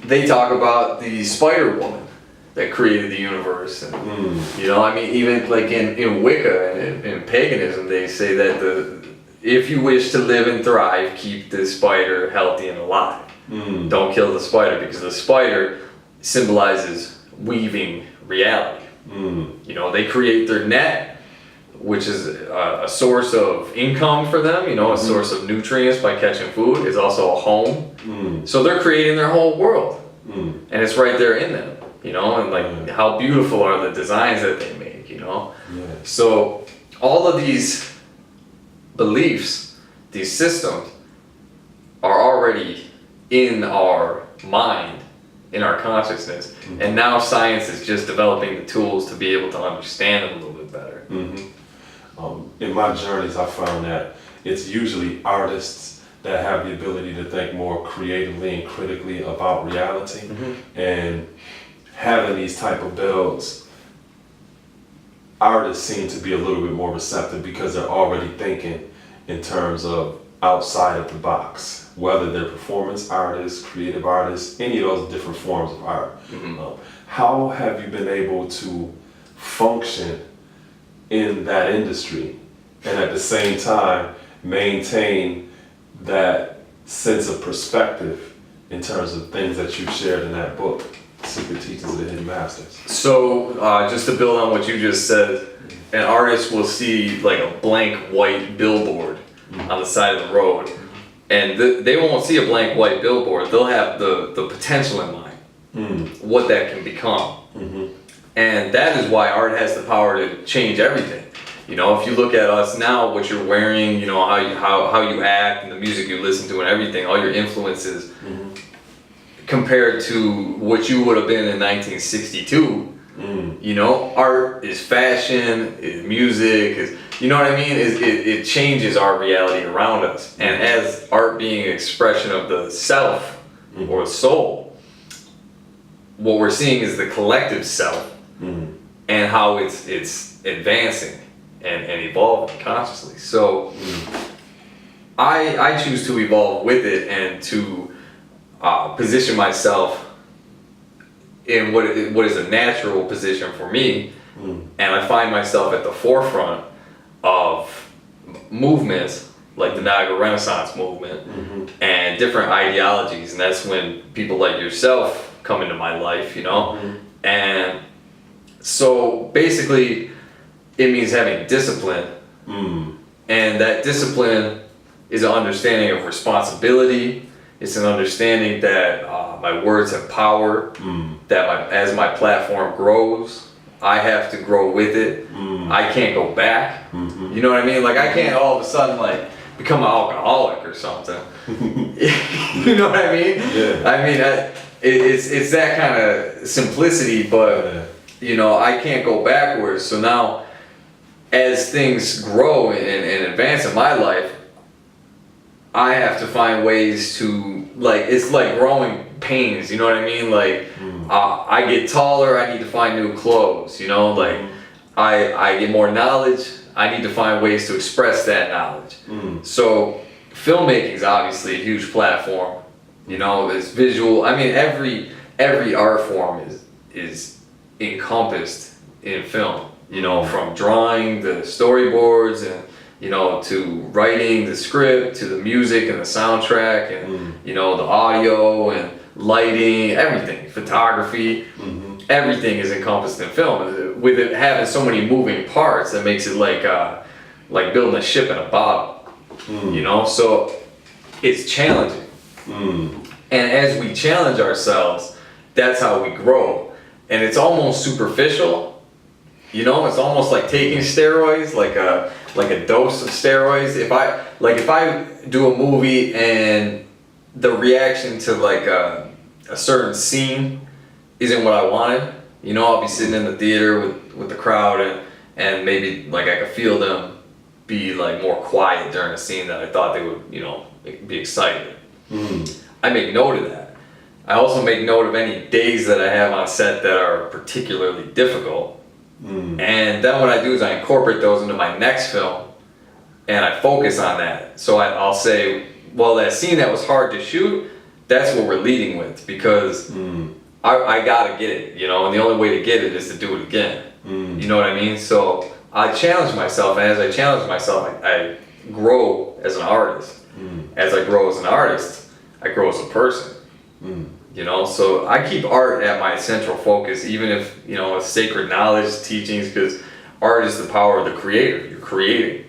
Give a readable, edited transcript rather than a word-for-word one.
they talk about the Spider Woman that created the universe, and you know, I mean, even like in Wicca and in paganism, they say that if you wish to live and thrive, keep the spider healthy and alive. Don't kill the spider, because the spider symbolizes weaving reality. You know, they create their net, which is a source of income for them, you know, a source of nutrients by catching food, is also a home. So they're creating their whole world, and it's right there in them, you know, and like how beautiful are the designs that they make, you know. So all of these beliefs, these systems, are already in our mind, in our consciousness, and now science is just developing the tools to be able to understand them a little bit better. In my journeys, I found that it's usually artists that have the ability to think more creatively and critically about reality, and having these type of builds, artists seem to be a little bit more receptive because they're already thinking in terms of outside of the box, whether they're performance artists, creative artists, any of those different forms of art. How have you been able to function in that industry and at the same time maintain that sense of perspective in terms of things that you've shared in that book, Secret Teachings of the Hidden Masters? So just to build on what you just said, an artist will see like a blank white billboard on the side of the road, and they won't see a blank white billboard. They'll have the potential in mind, what that can become. And that is why art has the power to change everything. You know, if you look at us now, what you're wearing, you know, how you act, and the music you listen to and everything, all your influences, compared to what you would have been in 1962, you know, art is fashion, is music, is, you know what I mean? It changes our reality around us. And as art being an expression of the self or soul, what we're seeing is the collective self, and how it's advancing and evolving consciously. So I choose to evolve with it and to position myself in what is a natural position for me, and I find myself at the forefront of movements like the Niagara Renaissance movement and different ideologies, and that's when people like yourself come into my life, you know. And so basically it means having discipline, and that discipline is an understanding of responsibility. It's an understanding that my words have power, that as my platform grows, I have to grow with it. I can't go back. You know what I mean? Like, I can't all of a sudden like become an alcoholic or something. You know what I mean? I mean, it's that kind of simplicity, but you know, I can't go backwards. So now, as things grow and advance in my life, I have to find ways to, like, it's like growing pains, you know what I mean? Like, I get taller, I need to find new clothes, you know? Like, I get more knowledge, I need to find ways to express that knowledge. So, filmmaking is obviously a huge platform, you know? It's visual. I mean, every art form is encompassed in film, you know, from drawing, the storyboards, and you know, to writing the script, to the music and the soundtrack, and you know, the audio and lighting, everything, photography, everything is encompassed in film. With it having so many moving parts, that makes it like building a ship in a bottle, you know. So it's challenging, and as we challenge ourselves, that's how we grow. And it's almost superficial, you know. It's almost like taking steroids, like a dose of steroids. If I do a movie and the reaction to like a certain scene isn't what I wanted, you know, I'll be sitting in the theater with the crowd, and maybe like I could feel them be like more quiet during a scene that I thought they would, you know, be excited. I make note of that. I also make note of any days that I have on set that are particularly difficult. And then what I do is I incorporate those into my next film, and I focus on that. So I'll say, well, that scene that was hard to shoot, that's what we're leading with, because I gotta get it, you know, and the only way to get it is to do it again. You know what I mean? So I challenge myself, and as I challenge myself, I grow as an artist. As I grow as an artist, I grow as a person. You know, so I keep art at my central focus, even if, you know, it's sacred knowledge, teachings, because art is the power of the creator. You're creating.